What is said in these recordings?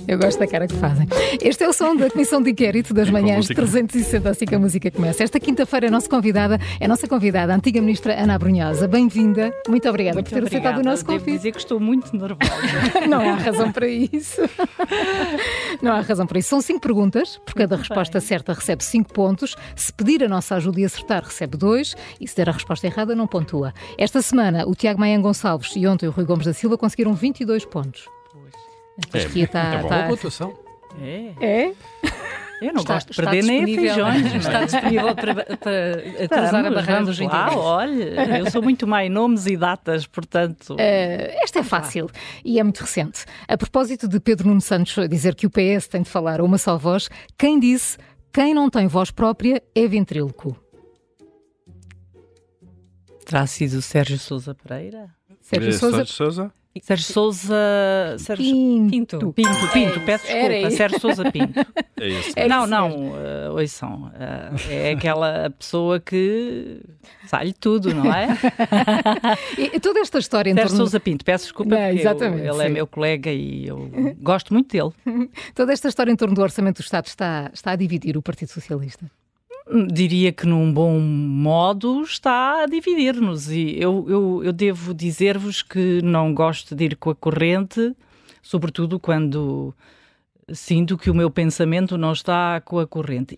Eu gosto da cara que fazem. Este é o som da Comissão de Inquérito das manhãs 360, assim que a música começa. Esta quinta-feira a nossa convidada, a antiga ministra Ana Abrunhosa. Bem-vinda. Muito obrigada por ter aceitado o nosso convite. Devo dizer que estou muito nervosa. Não há razão para isso. Não há razão para isso. São 5 perguntas. Por cada resposta certa recebe 5 pontos. Se pedir a nossa ajuda e acertar, recebe 2. E se der a resposta errada, não pontua. Esta semana, o Tiago Maia Gonçalves e ontem o Rui Gomes da Silva conseguiram 22 pontos. É boa pontuação. É? Eu não gosto de perder nem a feijões. Está disponível para cruzar a barreira dos 22. Olha, eu sou muito má em nomes e datas, portanto... Esta é fácil e é muito recente. A propósito de Pedro Nuno Santos dizer que o PS tem de falar a uma só voz, quem disse quem não tem voz própria é ventríloco? Terá sido Sérgio Sousa Pereira? Sérgio Sousa? Sérgio Sousa... Pinto. Peço desculpa. Sérgio Sousa Pinto. É isso. Ouçam. É aquela pessoa que sai-lhe tudo, não é? E toda esta história em Sérgio torno... Sousa Pinto, peço desculpa, porque ele é meu colega e eu gosto muito dele. Toda esta história em torno do Orçamento do Estado está a dividir o Partido Socialista? Diria que num bom modo está a dividir-nos e eu devo dizer-vos que não gosto de ir com a corrente, sobretudo quando sinto que o meu pensamento não está com a corrente.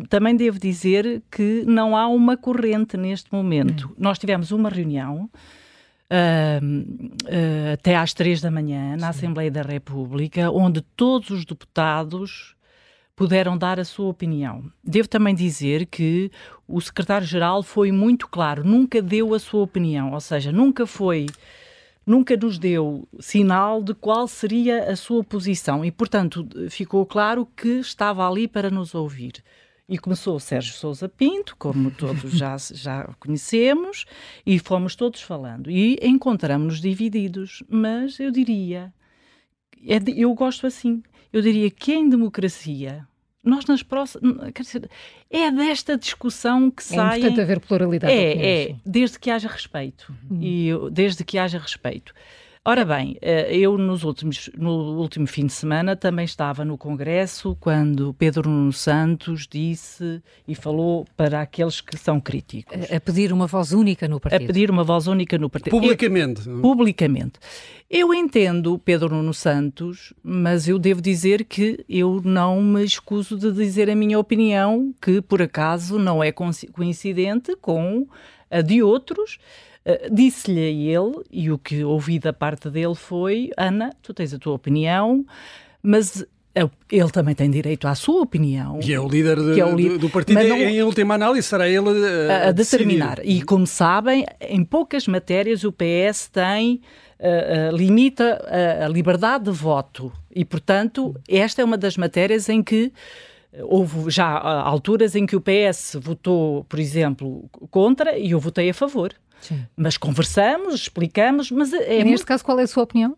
Também devo dizer que não há uma corrente neste momento. Nós tivemos uma reunião até às 3 da manhã na Assembleia da República, onde todos os deputados puderam dar a sua opinião. Devo também dizer que o secretário-geral foi muito claro, nunca deu a sua opinião, ou seja, nunca nos deu sinal de qual seria a sua posição e, portanto, ficou claro que estava ali para nos ouvir. E começou o Sérgio Sousa Pinto, como todos já conhecemos, e fomos todos falando. E encontramos-nos divididos, mas eu diria, eu gosto assim, eu diria que em democracia, nós nas próximas... Quer dizer, é desta discussão que saem... É importante haver pluralidade de opiniões. Desde que haja respeito. Desde que haja respeito. Ora bem, eu no último fim de semana também estava no Congresso quando Pedro Nuno Santos disse e falou para aqueles que são críticos. A pedir uma voz única no partido. A pedir uma voz única no partido. Publicamente. Publicamente. Eu entendo Pedro Nuno Santos, mas eu devo dizer que eu não me escuso de dizer a minha opinião, que por acaso não é coincidente com a de outros. Disse-lhe a ele, e o que ouvi da parte dele foi: Ana, tu tens a tua opinião, mas ele também tem direito à sua opinião. Que é o líder do partido, não, em última análise será ele a determinar. E como sabem, em poucas matérias o PS limita a liberdade de voto e, portanto, esta é uma das matérias em que houve já alturas em que o PS votou, por exemplo, contra e eu votei a favor. Sim. Mas conversamos, explicamos, mas neste caso, qual é a sua opinião?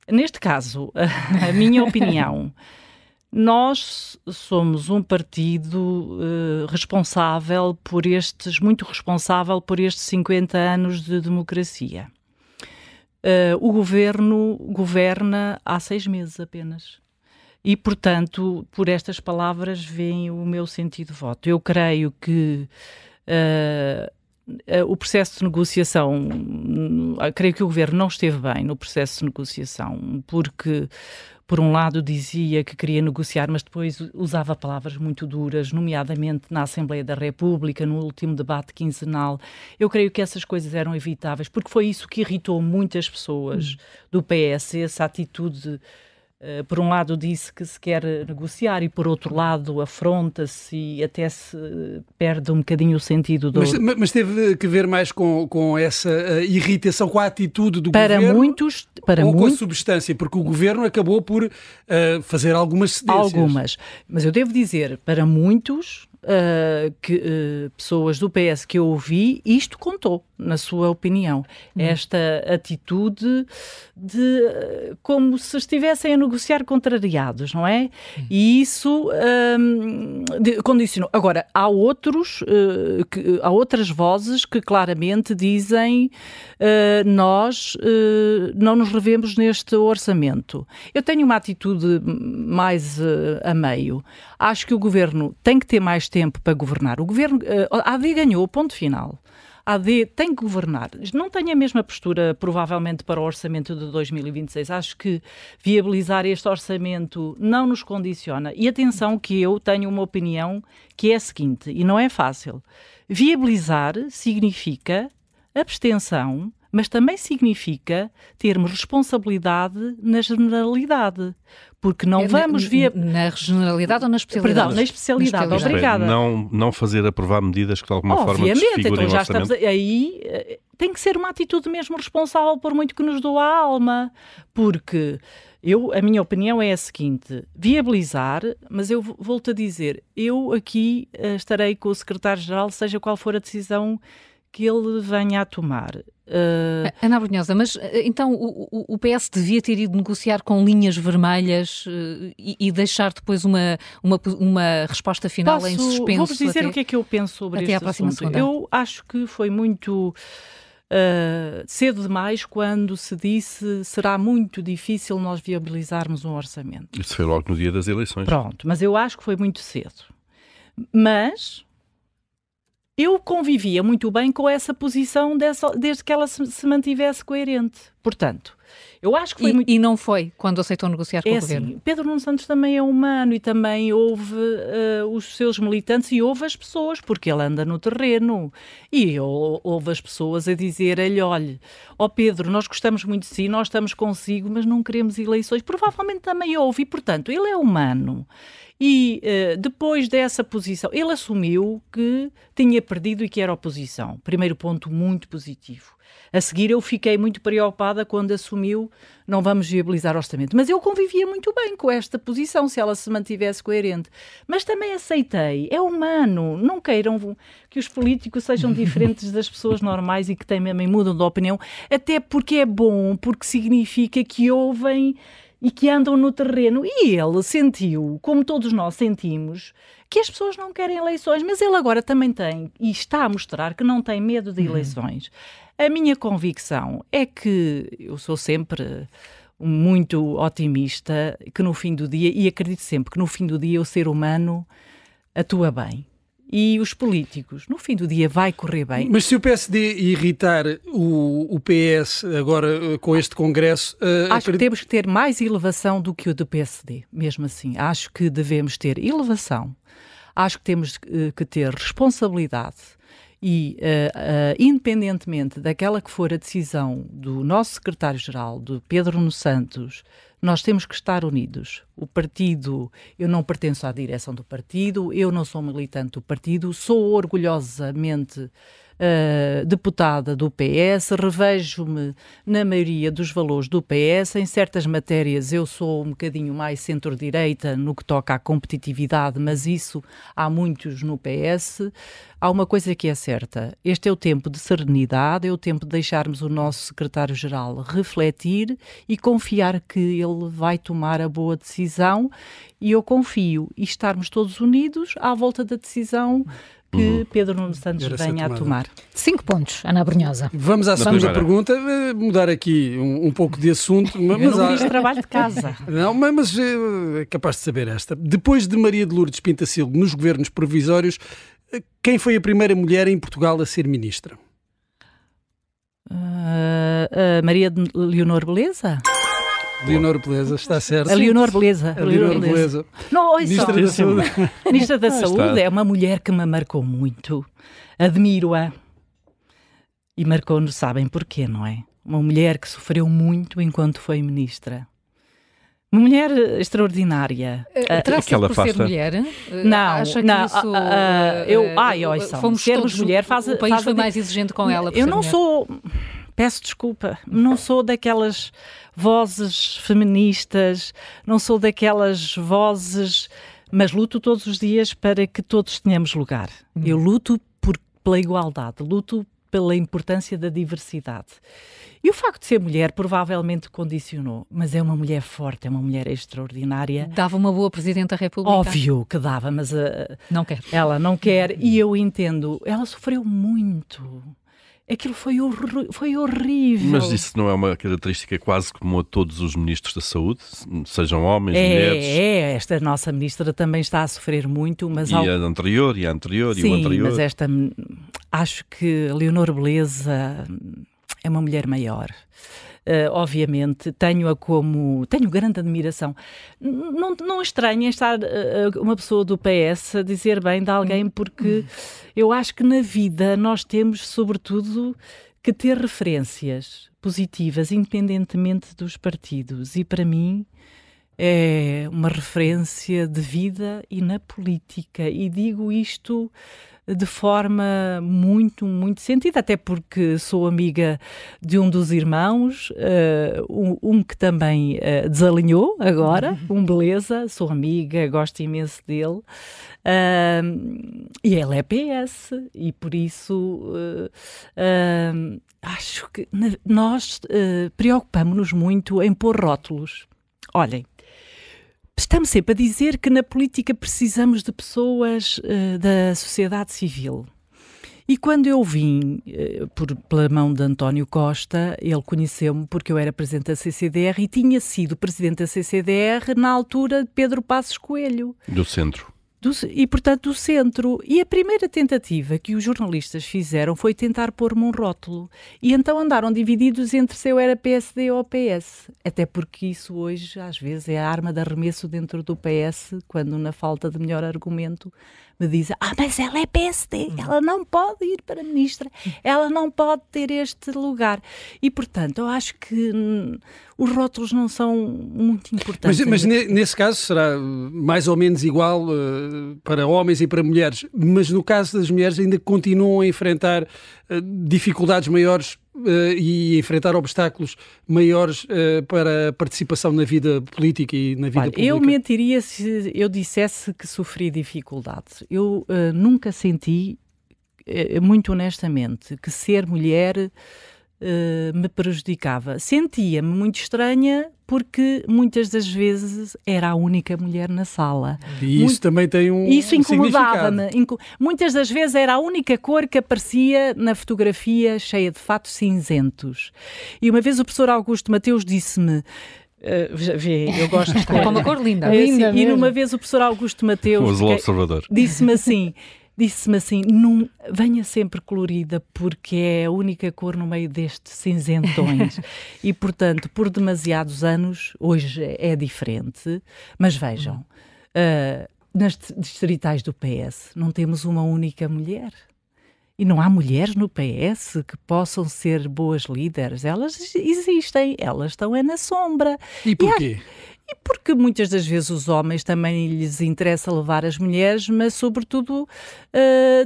Neste caso, a minha opinião, nós somos um partido muito responsável por estes 50 anos de democracia. O governo governa há 6 meses apenas. E, portanto, por estas palavras vem o meu sentido de voto. Eu creio que o processo de negociação, creio que o governo não esteve bem no processo de negociação, porque, por um lado, dizia que queria negociar, mas depois usava palavras muito duras, nomeadamente na Assembleia da República, no último debate quinzenal. Eu creio que essas coisas eram evitáveis, porque foi isso que irritou muitas pessoas do PS, essa atitude. Por um lado disse que se quer negociar e por outro lado afronta-se e até se perde um bocadinho o sentido do... Mas teve que ver mais com essa irritação, com a atitude do governo? Com a substância? Porque o governo acabou por fazer algumas cedências. Algumas. Mas eu devo dizer, para muitos pessoas do PS que eu ouvi, isto contou. na sua opinião. Esta atitude de como se estivessem a negociar contrariados, não é? E isso condicionou. Agora, há outras vozes que claramente dizem nós não nos revemos neste orçamento. Eu tenho uma atitude mais a meio. Acho que o Governo tem que ter mais tempo para governar. O Governo, a AD ganhou, ponto final. A AD tem que governar. Não tenho a mesma postura, provavelmente, para o orçamento de 2026. Acho que viabilizar este orçamento não nos condiciona. E atenção que eu tenho uma opinião que é a seguinte, e não é fácil. Viabilizar significa abstenção, mas também significa termos responsabilidade na generalidade. Porque não vamos Na regionalidade ou na especialidade? Perdão, na especialidade. Obrigada. Não fazer aprovar medidas que de alguma forma desfigurem o orçamento. Aí tem que ser uma atitude mesmo responsável, por muito que nos doa a alma. Porque a minha opinião é a seguinte, viabilizar, mas eu volto a dizer, eu aqui estarei com o secretário-geral, seja qual for a decisão que ele venha a tomar. Ana Abrunhosa, mas então o PS devia ter ido negociar com linhas vermelhas e deixar depois uma resposta final em suspenso? Vou-vos dizer o que é que eu penso sobre este assunto. Segunda. Eu acho que foi muito cedo demais quando se disse será muito difícil nós viabilizarmos um orçamento. Isso foi logo no dia das eleições. Pronto, mas eu acho que foi muito cedo. Mas eu convivia muito bem com essa posição desde que ela se mantivesse coerente. Portanto, eu acho que foi muito... E não foi quando aceitou negociar com o Governo? Assim, Pedro Nuno Santos também é humano e também houve os seus militantes e houve as pessoas, porque ele anda no terreno. E houve as pessoas a dizer-lhe, olha, Pedro, nós gostamos muito de si, nós estamos consigo, mas não queremos eleições. Provavelmente também houve e, portanto, ele é humano. E depois dessa posição, ele assumiu que tinha perdido e que era oposição. Primeiro ponto muito positivo. A seguir eu fiquei muito preocupada quando assumiu não vamos viabilizar o orçamento. Mas eu convivia muito bem com esta posição, se ela se mantivesse coerente. Mas também aceitei, é humano, não queiram que os políticos sejam diferentes das pessoas normais e que também mudam de opinião, até porque é bom, porque significa que ouvem e que andam no terreno. E ele sentiu, como todos nós sentimos, que as pessoas não querem eleições, mas ele agora também tem, e está a mostrar que não tem medo de eleições. A minha convicção é que eu sou sempre muito otimista, que no fim do dia, e acredito sempre que no fim do dia o ser humano atua bem. E os políticos, no fim do dia, vai correr bem. Mas se o PSD irritar o PS agora com este Congresso... Acho que temos que ter mais elevação do que o do PSD, mesmo assim. Acho que devemos ter elevação. Acho que temos que ter responsabilidade. E, independentemente daquela que for a decisão do nosso secretário-geral, do Pedro Nuno Santos, nós temos que estar unidos. O partido, eu não pertenço à direção do partido, eu não sou militante do partido, sou orgulhosamente deputada do PS, revejo-me na maioria dos valores do PS, em certas matérias eu sou um bocadinho mais centro-direita no que toca à competitividade, mas isso há muitos no PS. Há uma coisa que é certa, este é o tempo de serenidade, é o tempo de deixarmos o nosso secretário-geral refletir e confiar que ele vai tomar a boa decisão, e eu confio, e estarmos todos unidos à volta da decisão que Pedro Nuno Santos venha a tomar. 5 pontos, Ana Abrunhosa. Vamos à segunda pergunta, mudar aqui um pouco de assunto. Mas eu não fiz trabalho de casa. Não, mas é capaz de saber esta. Depois de Maria de Lourdes Pintacilgo nos governos provisórios, quem foi a primeira mulher em Portugal a ser ministra? Maria de Leonor Beleza? Leonor Beleza, está certo. A Leonor Beleza. A Leonor Beleza. Não, Ministra da Saúde. Ministra da Saúde é uma mulher que me marcou muito. Admiro-a. E marcou-nos, sabem porquê, não é? Uma mulher que sofreu muito enquanto foi ministra. Uma mulher extraordinária. Terá-se por ser mulher? Não, acha que não. isso... Fomos sermos todos, mulher o país foi mais exigente com ela. Eu não sou... Peço desculpa, não sou daquelas vozes feministas, não sou daquelas vozes, mas luto todos os dias para que todos tenhamos lugar. Eu luto pela igualdade, luto pela importância da diversidade. E o facto de ser mulher provavelmente condicionou, mas é uma mulher forte, é uma mulher extraordinária. Dava uma boa Presidente da República? Óbvio que dava, mas não quer. Ela não quer, e eu entendo. Ela sofreu muito. Aquilo foi horrível. Mas isso não é uma característica quase comum a todos os ministros da Saúde? Sejam homens, mulheres? Esta nossa ministra também está a sofrer muito. Mas a anterior, e a anterior, sim, e o anterior. Mas esta, acho que Leonor Beleza é uma mulher maior. Obviamente, tenho grande admiração. Não estranha estar uma pessoa do PS a dizer bem de alguém, porque eu acho que na vida nós temos, sobretudo, que ter referências positivas, independentemente dos partidos. E para mim é uma referência de vida e na política. E digo isto de forma muito, muito sentida, até porque sou amiga de um dos irmãos, que também desalinhou agora, Beleza, sou amiga, gosto imenso dele, e ele é PS, e por isso acho que nós preocupamos-nos muito em pôr rótulos. Olhem, estamos sempre a dizer que na política precisamos de pessoas da sociedade civil. E quando eu vim pela mão de António Costa, ele conheceu-me porque eu era presidente da CCDR e tinha sido presidente da CCDR na altura de Pedro Passos Coelho. Do centro. E, portanto, do centro. E a primeira tentativa que os jornalistas fizeram foi tentar pôr-me um rótulo. E então andaram divididos entre se eu era PSD ou PS. Até porque isso hoje, às vezes, é a arma de arremesso dentro do PS, quando, na falta de melhor argumento, me dizem: mas ela é PSD, ela não pode ir para ministra, ela não pode ter este lugar. E, portanto, eu acho que os rótulos não são muito importantes. Mas nesse caso será mais ou menos igual para homens e para mulheres, mas no caso das mulheres ainda continuam a enfrentar dificuldades maiores e enfrentar obstáculos maiores para a participação na vida política e na vida pública? Eu mentiria se eu dissesse que sofri dificuldades. Eu nunca senti, muito honestamente, que ser mulher me prejudicava. Sentia-me muito estranha porque muitas das vezes era a única mulher na sala. E isso também tem Isso incomodava-me. Muitas das vezes era a única cor que aparecia na fotografia cheia de fatos cinzentos. E uma vez o professor Augusto Mateus disse-me, eu gosto de cor. Uma cor linda. E numa vez o professor Augusto Mateus disse-me assim, não, venha sempre colorida porque é a única cor no meio destes cinzentões. E, portanto, por demasiados anos, hoje é diferente, mas vejam, nas distritais do PS não temos uma única mulher. E não há mulheres no PS que possam ser boas líderes. Elas existem, elas estão na sombra. E porquê? E porque muitas das vezes os homens também lhes interessa levar as mulheres, mas sobretudo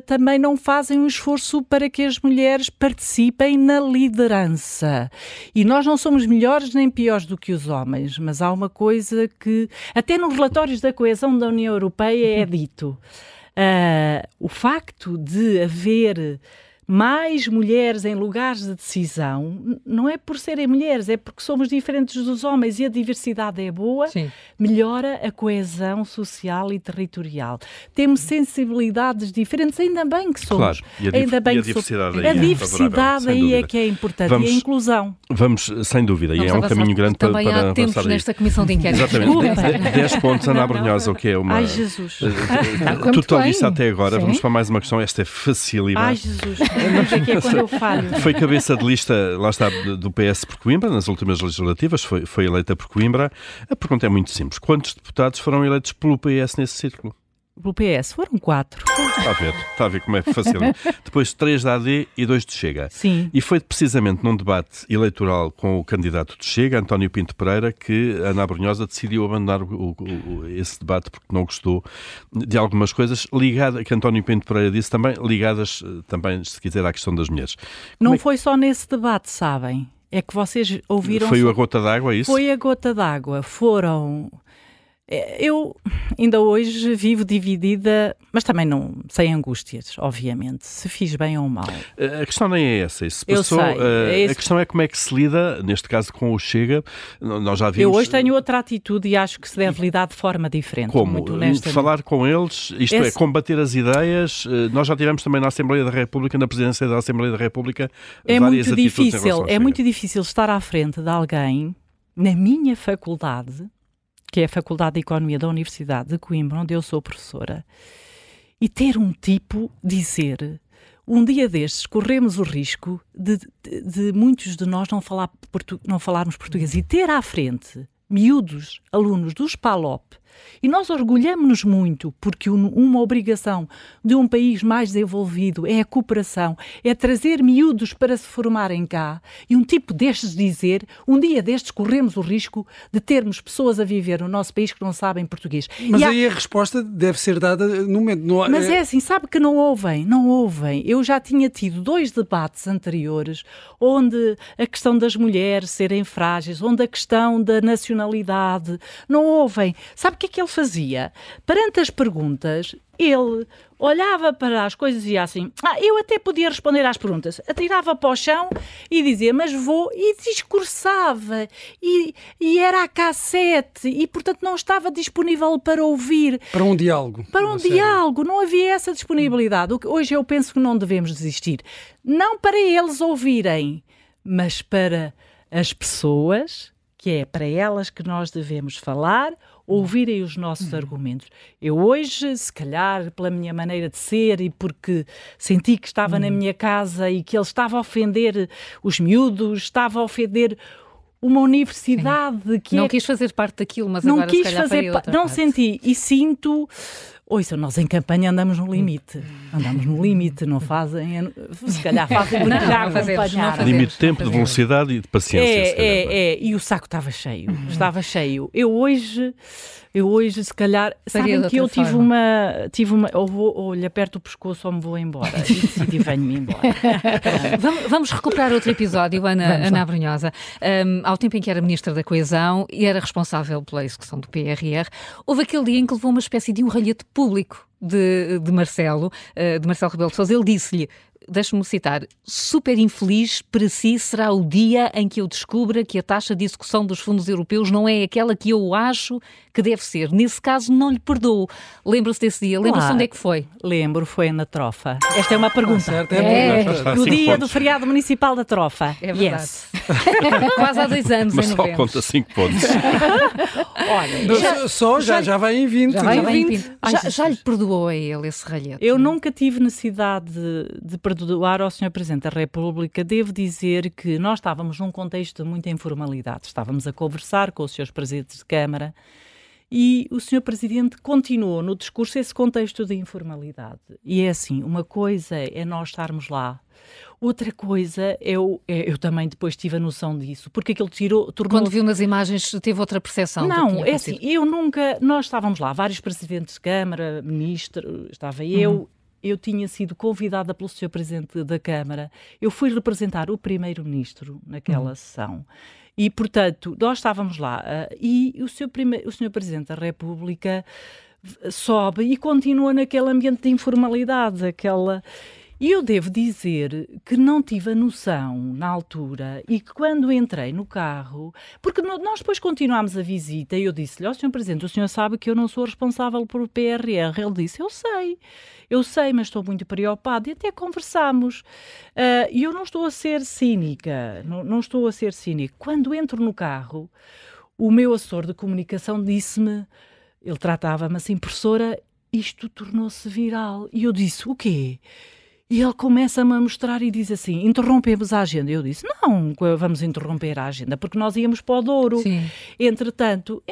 também não fazem um esforço para que as mulheres participem na liderança. E nós não somos melhores nem piores do que os homens, mas há uma coisa que até nos relatórios da coesão da União Europeia é dito. O facto de haver mais mulheres em lugares de decisão não é por serem mulheres, é porque somos diferentes dos homens e a diversidade é boa, sim, melhora a coesão social e territorial. Temos sensibilidades diferentes, ainda bem que somos. Claro, e a diversidade, a diversidade aí é que é importante, e a inclusão. Vamos, sem dúvida, e é um caminho grande para avançar. Também há tempos nesta comissão de inquérito. Exatamente, 10 pontos, Ana Abrunhosa, o que é uma... Ai, Jesus. Tudo isso até agora, sim. Vamos para mais uma questão, esta é facílima. Ai, Jesus. Que é quando eu falho. Foi cabeça de lista, lá está, do PS por Coimbra, nas últimas legislativas, foi eleita por Coimbra. A pergunta é muito simples. Quantos deputados foram eleitos pelo PS nesse círculo? Pelo PS foram 4. Está a ver como é fácil. Depois 3 da AD e 2 de Chega. Sim. E foi precisamente num debate eleitoral com o candidato de Chega, António Pinto Pereira, que Ana Abrunhosa decidiu abandonar esse debate porque não gostou de algumas coisas que António Pinto Pereira disse também, ligadas também, se quiser, à questão das mulheres. Não foi só nesse debate, sabem? É que vocês ouviram... Foi a gota d'água, é isso? Foi a gota d'água. Foram... Eu ainda hoje vivo dividida, mas também não sem angústias, obviamente, se fiz bem ou mal. A questão nem é essa. Isso passou, a questão é como é que se lida, neste caso com o Chega. Nós já vimos... Eu hoje tenho outra atitude e acho que se deve lidar de forma diferente. Como? Muito honestamente. Falar com eles, isto é, combater as ideias. Nós já tivemos também na Assembleia da República, na presidência da Assembleia da República, várias atitudes em relação ao Chega. É muito difícil estar à frente de alguém, na minha faculdade, que é a Faculdade de Economia da Universidade de Coimbra, onde eu sou professora, e ter um tipo dizer, um dia destes corremos o risco de muitos de nós não falarmos português, e ter à frente miúdos, alunos dos PALOP, e nós orgulhamos-nos muito porque uma obrigação de um país mais desenvolvido é a cooperação, é trazer miúdos para se formarem cá, e um tipo destes dizer, um dia destes corremos o risco de termos pessoas a viver no nosso país que não sabem português. Mas aí a resposta deve ser dada no momento. Mas é assim, sabe que não ouvem. Eu já tinha tido 2 debates anteriores onde a questão das mulheres serem frágeis, onde a questão da nacionalidade, não ouvem. Sabe o que é que ele fazia? Perante as perguntas, ele olhava para as coisas e dizia assim, eu até podia responder às perguntas. Atirava para o chão e dizia, mas vou, e discursava, e era a cassete, e portanto não estava disponível para ouvir. Para um diálogo. Para um diálogo, não havia essa disponibilidade. Hoje eu penso que não devemos desistir. Não para eles ouvirem, mas para as pessoas, que é para elas que nós devemos falar, ouvirem os nossos argumentos. Eu hoje, se calhar, pela minha maneira de ser e porque senti que estava na minha casa e que ele estava a ofender os miúdos, estava a ofender uma universidade que não quis fazer parte daquilo, mas agora se calhar faria outra não parte. Senti e sinto... Ouça, nós em campanha andamos no limite. Não fazem... Se calhar fazem porque já acompanharam. Limite de tempo, de velocidade e de paciência. E o saco estava cheio. Estava cheio. Eu hoje, se calhar... Sabem que eu tive uma... Ou lhe aperto o pescoço ou me vou embora. E decidi venho-me embora. Vamos recuperar outro episódio, Ana Abrunhosa. Ao tempo em que era Ministra da Coesão e era responsável pela execução do PRR, houve aquele dia em que levou uma espécie de um ralhete público de Marcelo Rebelo de Sousa. Ele disse-lhe, deixe-me citar, super infeliz para si será o dia em que eu descubra que a taxa de execução dos fundos europeus não é aquela que eu acho que deve ser. Nesse caso, não lhe perdoo. Lembra-se desse dia? Lembra-se onde é que foi? Lembro, foi na Trofa. Esta é uma pergunta. No dia do feriado municipal da Trofa. É verdade. Yes. Quase há 2 anos, mas em novembro. só conta 5 pontos. Olha, já vai em 20. Já lhe perdoou a ele esse ralhete? Eu nunca tive necessidade de perdoar ao Sr. Presidente da República. Devo dizer que nós estávamos num contexto de muita informalidade. Estávamos a conversar com os Srs. Presidentes de Câmara e o Sr. Presidente continuou no discurso esse contexto de informalidade. E é assim, uma coisa é nós estarmos lá, outra coisa, eu também depois tive a noção disso, porque aquilo tornou... Quando viu nas imagens, teve outra percepção? Não, é assim, nós estávamos lá, vários Presidentes de Câmara, Ministro, estava eu tinha sido convidada pelo Sr. Presidente da Câmara, eu fui representar o Primeiro-Ministro naquela sessão. E, portanto, nós estávamos lá e o Sr. Presidente da República sobe e continua naquele ambiente de informalidade, E eu devo dizer que não tive a noção na altura e que quando entrei no carro, porque nós depois continuámos a visita e eu disse-lhe, Sr. Presidente, o senhor sabe que eu não sou responsável por PRR. Ele disse, eu sei, mas estou muito preocupado e até conversámos. E eu não estou a ser cínica, não estou a ser cínica. Quando entro no carro, o meu assessor de comunicação disse-me, ele tratava-me assim, professora, isto tornou-se viral. E eu disse, o quê? E ele começa-me a mostrar e diz assim, interrompemos a agenda. Eu disse, não, vamos interromper a agenda, porque nós íamos para o Douro. Sim. Entretanto,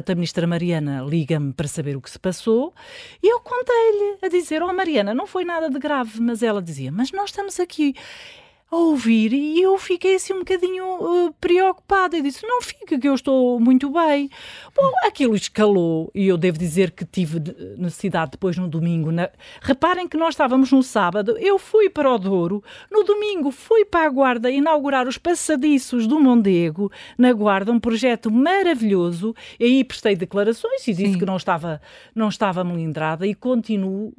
a ministra Mariana liga-me para saber o que se passou e eu contei-lhe a dizer, Mariana, não foi nada de grave, mas ela dizia, mas nós estamos aqui. a ouvir e eu fiquei assim um bocadinho preocupada. Eu disse, não fica, que eu estou muito bem. Bom, aquilo escalou e eu devo dizer que tive necessidade depois no domingo. Reparem que nós estávamos no sábado, eu fui para o Douro, no domingo fui para a Guarda inaugurar os passadiços do Mondego, na Guarda, um projeto maravilhoso, e aí prestei declarações e disse que não estava melindrada e continuo,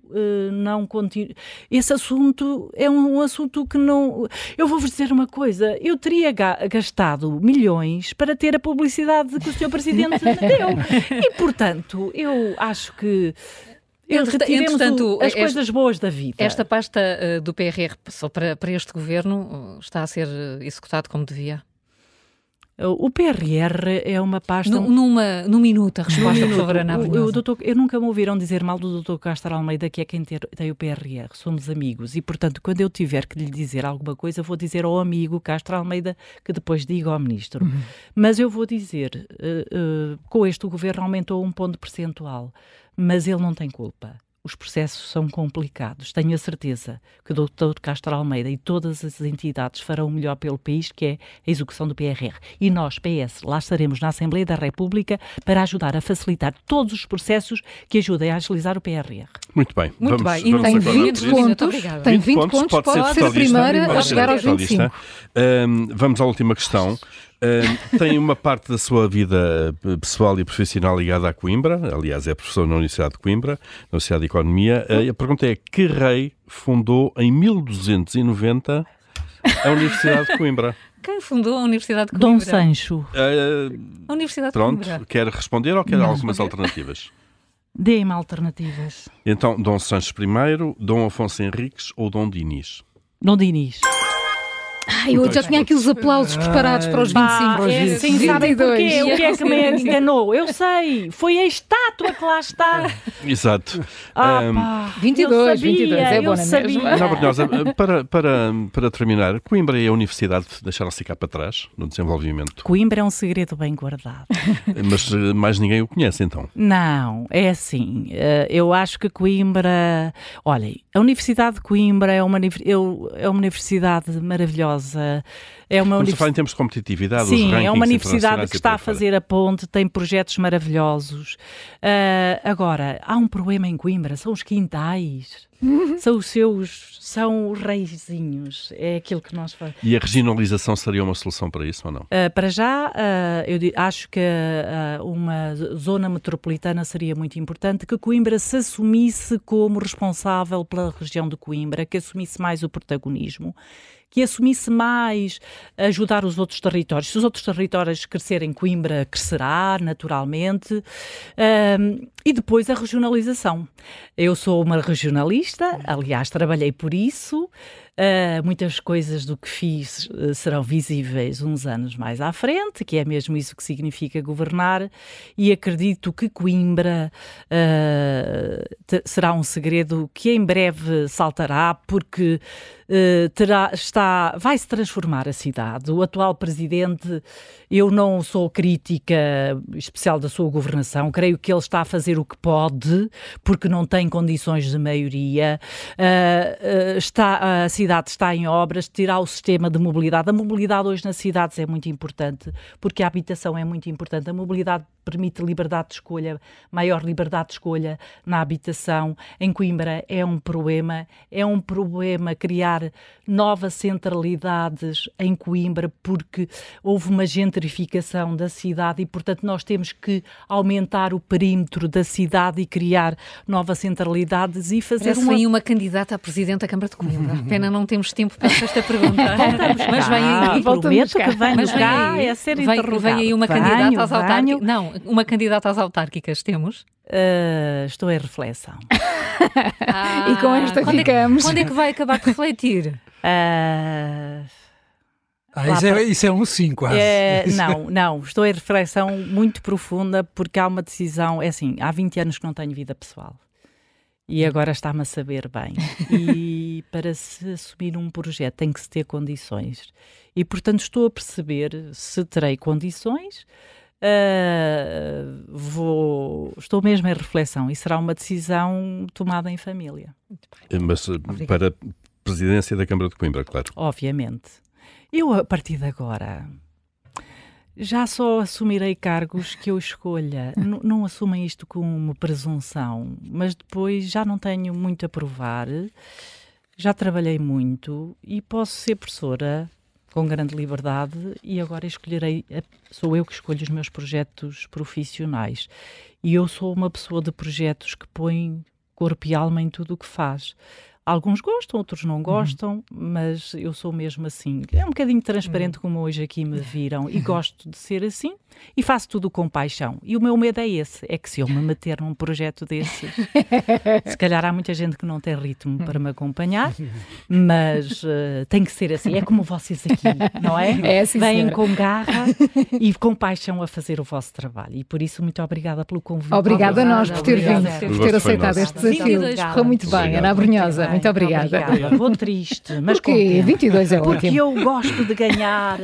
não continuo. Esse assunto é um assunto que não... Eu vou-vos dizer uma coisa, eu teria gastado milhões para ter a publicidade que o Sr. Presidente deu. E, portanto, eu acho que retiremos as coisas boas da vida. Esta pasta do PRR, só para este governo, está a ser executado como devia? O PRR é uma pasta... Num minuto, a resposta, por favor, Ana Abrunhosa. Eu nunca me ouviram dizer mal do Dr. Castro Almeida, que é quem tem o PRR. Somos amigos e, portanto, quando eu tiver que lhe dizer alguma coisa, vou dizer ao amigo Castro Almeida, que depois diga ao ministro. Mas eu vou dizer, com este o governo aumentou um ponto percentual, mas ele não tem culpa. Os processos são complicados. Tenho a certeza que o Dr. Castro Almeida e todas as entidades farão o melhor pelo país, que é a execução do PRR. E nós, PS, lá estaremos na Assembleia da República para ajudar a facilitar todos os processos que ajudem a agilizar o PRR. Muito bem. Muito bem. E tem 20 pontos. Tem 20 pontos, pode ser a primeira a chegar aos 25. Vamos à última questão. Tem uma parte da sua vida pessoal e profissional ligada a Coimbra, aliás é professor na Universidade de Coimbra, na Universidade de Economia. A pergunta é, que rei fundou em 1290 a Universidade de Coimbra? Quem fundou a Universidade de Coimbra? Dom Sancho. A Universidade de Pronto, Coimbra. quer responder ou quer algumas alternativas? Dê-me alternativas. Então, Dom Sancho I, Dom Afonso Henriques ou Dom Dinis? Dom Dinis. Eu já tinha aqui os aplausos preparados para os 25. Para os 25. Sim, sabem porquê? O que é que me enganou? Eu sei, foi a estátua que lá está. Exato. 22, 22, é bom, não é mesmo? Ana Abrunhosa, para terminar, Coimbra e a Universidade deixaram-se ficar para trás no desenvolvimento. Coimbra é um segredo bem guardado. Mas mais ninguém o conhece, então? Não, é assim, eu acho que Coimbra... Olhem, a Universidade de Coimbra é uma universidade maravilhosa. Estamos a falar em termos de competitividade. Sim, é uma universidade que está a fazer a ponte, tem projetos maravilhosos. Agora, há um problema em Coimbra, são os quintais. São os reizinhos, é aquilo que nós fazemos. E a regionalização seria uma solução para isso ou não? Para já, eu acho que uma zona metropolitana seria muito importante, que Coimbra se assumisse como responsável pela região de Coimbra, que assumisse mais o protagonismo, que assumisse mais ajudar os outros territórios. Se os outros territórios crescerem, Coimbra crescerá naturalmente. E depois a regionalização. Eu sou uma regionalista, aliás, trabalhei por isso. Muitas coisas do que fiz serão visíveis uns anos mais à frente, que é mesmo isso que significa governar, e acredito que Coimbra será um segredo que em breve saltará, porque vai-se transformar a cidade. O atual presidente, eu não sou crítica especial da sua governação, creio que ele está a fazer o que pode, porque não tem condições de maioria. A cidade está em obras, tirar o sistema de mobilidade. A mobilidade hoje nas cidades é muito importante, porque a habitação é muito importante. A mobilidade permite liberdade de escolha, maior liberdade de escolha na habitação. Em Coimbra é um problema criar novas centralidades em Coimbra, porque houve uma gentrificação da cidade e, portanto, nós temos que aumentar o perímetro da cidade e criar novas centralidades e fazer uma candidata a Presidente da Câmara de Coimbra. Pena não temos tempo para esta pergunta. Mas vem aí, prometo que venho cá, é ser interrogado. Vem aí uma candidata às autárquicas. Não, uma candidata às autárquicas temos? Estou em reflexão. E com esta ficamos. Quando é que vai acabar de refletir? Isso é um 5, quase. Não, estou em reflexão muito profunda, porque há uma decisão, há 20 anos que não tenho vida pessoal. E agora está-me a saber bem. E para se assumir um projeto tem que se ter condições. E, portanto, estou a perceber se terei condições. Estou mesmo em reflexão e será uma decisão tomada em família. Mas para presidência da Câmara de Coimbra, claro. Obviamente. Eu, a partir de agora, já só assumirei cargos que eu escolha. Não assumem isto como presunção, mas depois já não tenho muito a provar, já trabalhei muito e posso ser professora com grande liberdade e agora sou eu que escolho os meus projetos profissionais. E eu sou uma pessoa de projetos que põe corpo e alma em tudo o que faz. Alguns gostam, outros não gostam, mas eu sou mesmo assim. É um bocadinho transparente como hoje aqui me viram e gosto de ser assim e faço tudo com paixão. E o meu medo é esse, é que se eu me meter num projeto desses, se calhar há muita gente que não tem ritmo para me acompanhar, mas tem que ser assim. É como vocês aqui, não é? É assim, vêm com garra e com paixão a fazer o vosso trabalho. E por isso, muito obrigada pelo convite. Obrigada a nós por ter vindo, por ter aceitado este desafio. Obrigada. Correu muito bem, Ana Abrunhosa. Muito obrigada. Vou triste, mas Porquê? 22 é ótimo. porque eu gosto de ganhar.